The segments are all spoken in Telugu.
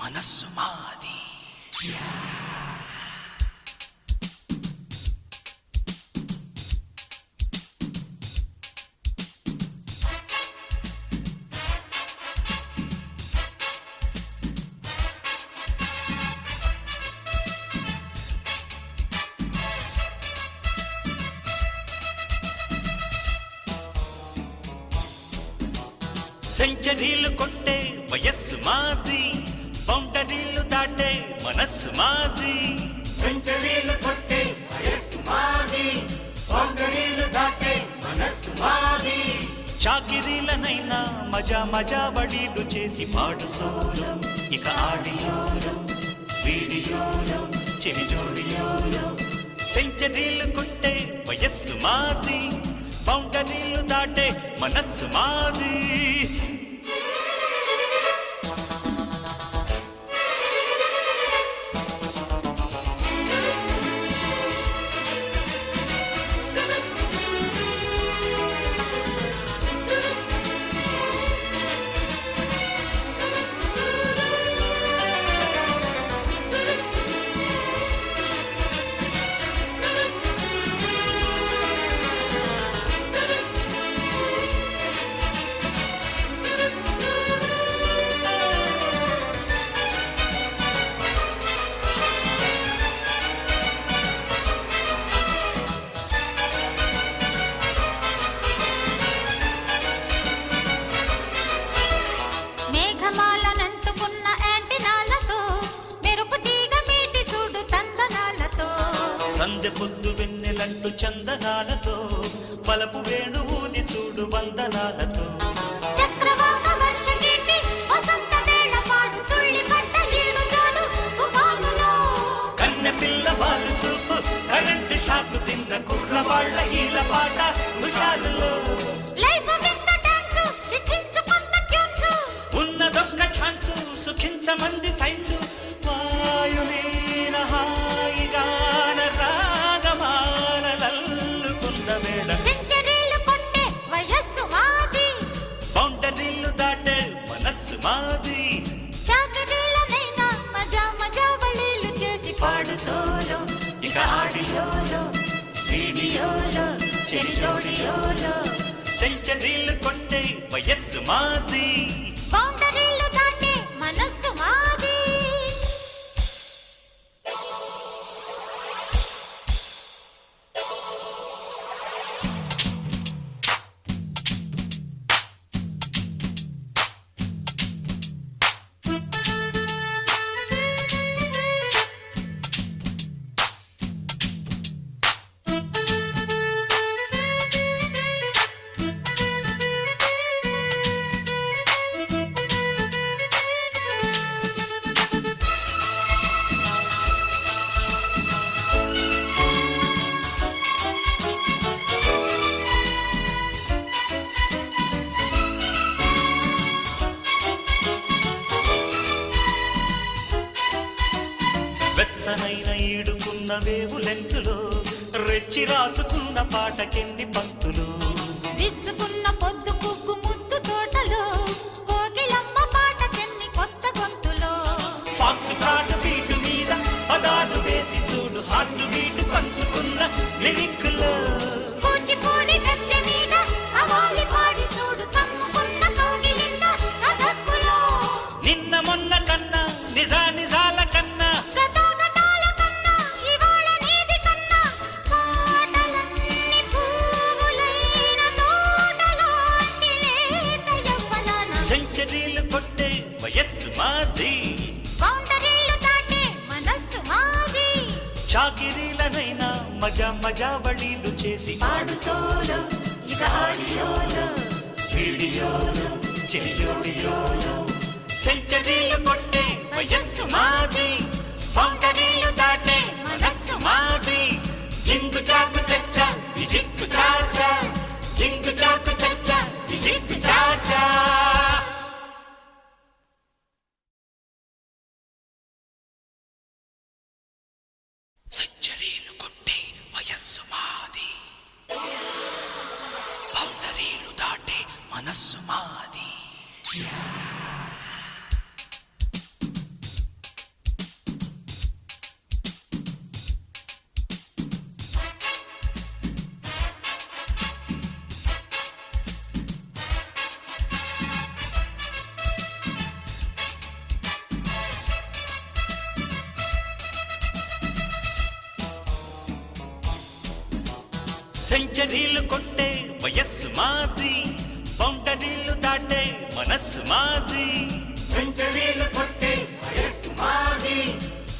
మనస్సు మాది. సెంచరీలు కొట్టే వయస్సు మాది, బౌండరీలు దాటే మనస్సు మాది. సెంచరీలు కొట్టే వయస్సు మాది, బౌండరీలు దాటే మనస్సు మాది. చాకిరీలనైనా మజా మజా వడీలు చేసి పాడు సోలో, ఇక ఆడియోలో వీడియోలో చెవిజోడియోలో. సెంచరీలు కొట్టే వయస్సు మాది, బౌండరీలు దాటే మనస్సు మాది. సందె పొద్దు వెన్నెలంటూ చందనాలతో, పలపు వేణు ఊది చూడు వందనాలతో. కన్నె పిల్ల వాళ్ళు చూపు, కరెంటు షాకు తిన్న కుర్రవాళ్ళ ఈల పాట హుషారులో. ఉన్నదొక్క ఛాన్సు, సుఖించమంది సైన్సు. వాయులీన హాయిగాన రాగమాలల్లుకున్న వేళ. సెంచరీలు కొట్టే వయస్సు మాది, బౌండరీలు దాటే మనస్సు మాది. చాకరీలనైనా మజా మజా వళీలు చేసి పాడు సోలో, ఇక ఆడియోలో వీడియోలో చెవిజోడియోలో. సెంచరీలు కొట్టే వయస్సు మాది, బౌండరీలు దాటే మనస్సు మాది. వెచ్చనైన ఈడుకున్న వేవు లెంతులో, రెచ్చి రాసుకున్న పాటకెన్ని పంక్తులు. విచ్చుకున్న పొద్దు కుక్కు ముద్దు తోటలో, కోకిలమ్మ పాటకెన్ని కొత్త గొంతులో. ఫాక్స్ పాట బీటు మీద పదాలు వేసి చూడు, హార్ట్ బీటు పంచుకున్న లిరిక్లో. కూచిపూడి గద్దె మీద అవాలి పాడి చూడు, తమ్ముకున్న కౌగిలింద కథక్కులో. నిన్న మొన్న కన్నా నిజాల కన్నా, గతాగతాల కన్నా ఇవాళ నీది కన్నా, పాటలన్నీ పువ్వులైన తోటలాంటి లేత యవ్వనాన. సెంచరీలు కొట్టే వయస్సు మాది, బౌండరీలు దాటే మనస్సు మాది. చాకిరీలనైనా మజా మజా వళీలు చేసి పాడు సోలో, ఇక ఆడియోలో వీడియోలో చెవిజోడియోలో. సెంచరీలు కొట్టే వయస్సు మాది, బౌండరీలు దాటే మనస్సు మాది. జింగు చాకు చచ్చ విజిక్కు చాచా, జింగు చాకు చచ్చ విజిక్కు చాచా. సెంచరీలు కొట్టే వయస్సు మాది, బౌండరీలు దాటే మనస్సు మాది. సెంచరీలు కొట్టే వయస్సు మాది, బౌండరీలు దాటే మనస్సు మాది. సెంచరీలు కొట్టే వయస్సు మాది,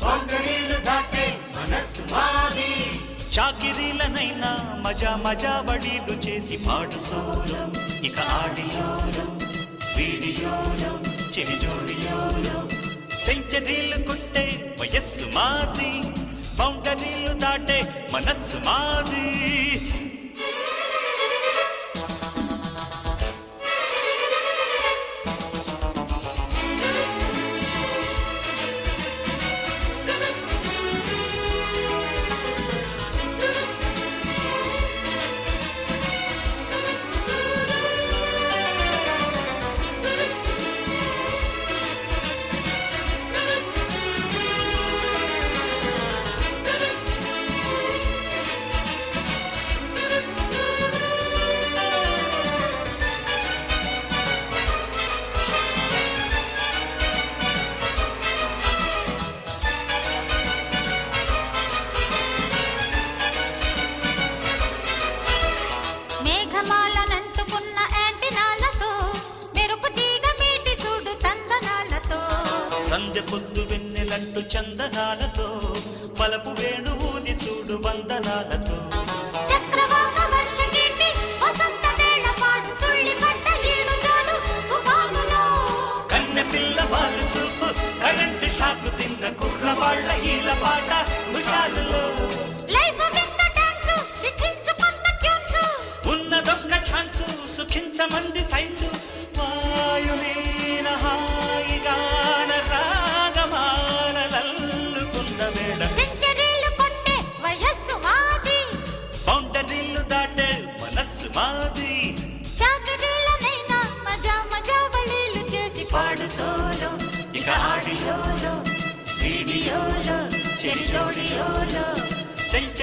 బౌండరీలు దాటే మనస్సు మాది. చాకిరీలనైనా మజా మజా వడీలు చేసి పాడు సోలో, ఇక ఆడియోలో వీడియోలో చెవిజోడియోలో. సెంచరీలు కొట్టే వయస్సు మాది, బౌండరీలు దాటే మనస్సు మాది. మేఘమాలనంటుకున్న యాంటినాలతో, మెరుపు తీగ మీటి చూడు తందనాలతో. సంధ్య పొద్దు వెన్నెలంటు చందనాలతో, బలపు వేణువుని చూడు వందనాలతో. చక్రవాక వర్షగీతి వసంత వేళ పాడు తుళ్ళి పడ్డ ఈడు తోడు తుఫానులో. కన్నె పిల్ల వాళ్ళు చూపు, కరెంటు షాకు తిన్న కుర్రవాళ్ళ ఈల పాట హుషారులో. లైఫ్ విత్ డాన్స్ లిఖించుకున్న ట్యూన్స్. ఉన్నదొక్క ఛాన్సు సుఖించమంది సైన్సు. వాయులీన హాయిగాన రాగమాలల్లుకున్న వేళ. సెంచరీలు కొట్టే వయస్సు మాది, బౌండరీలు దాటే మనస్సు మాది. చాకరీలనైనా మజా మజా వళీలు చేసి పాడు సోలో, ఇక ఆడియోలో వీడియోలో చెరిజోడియోలో.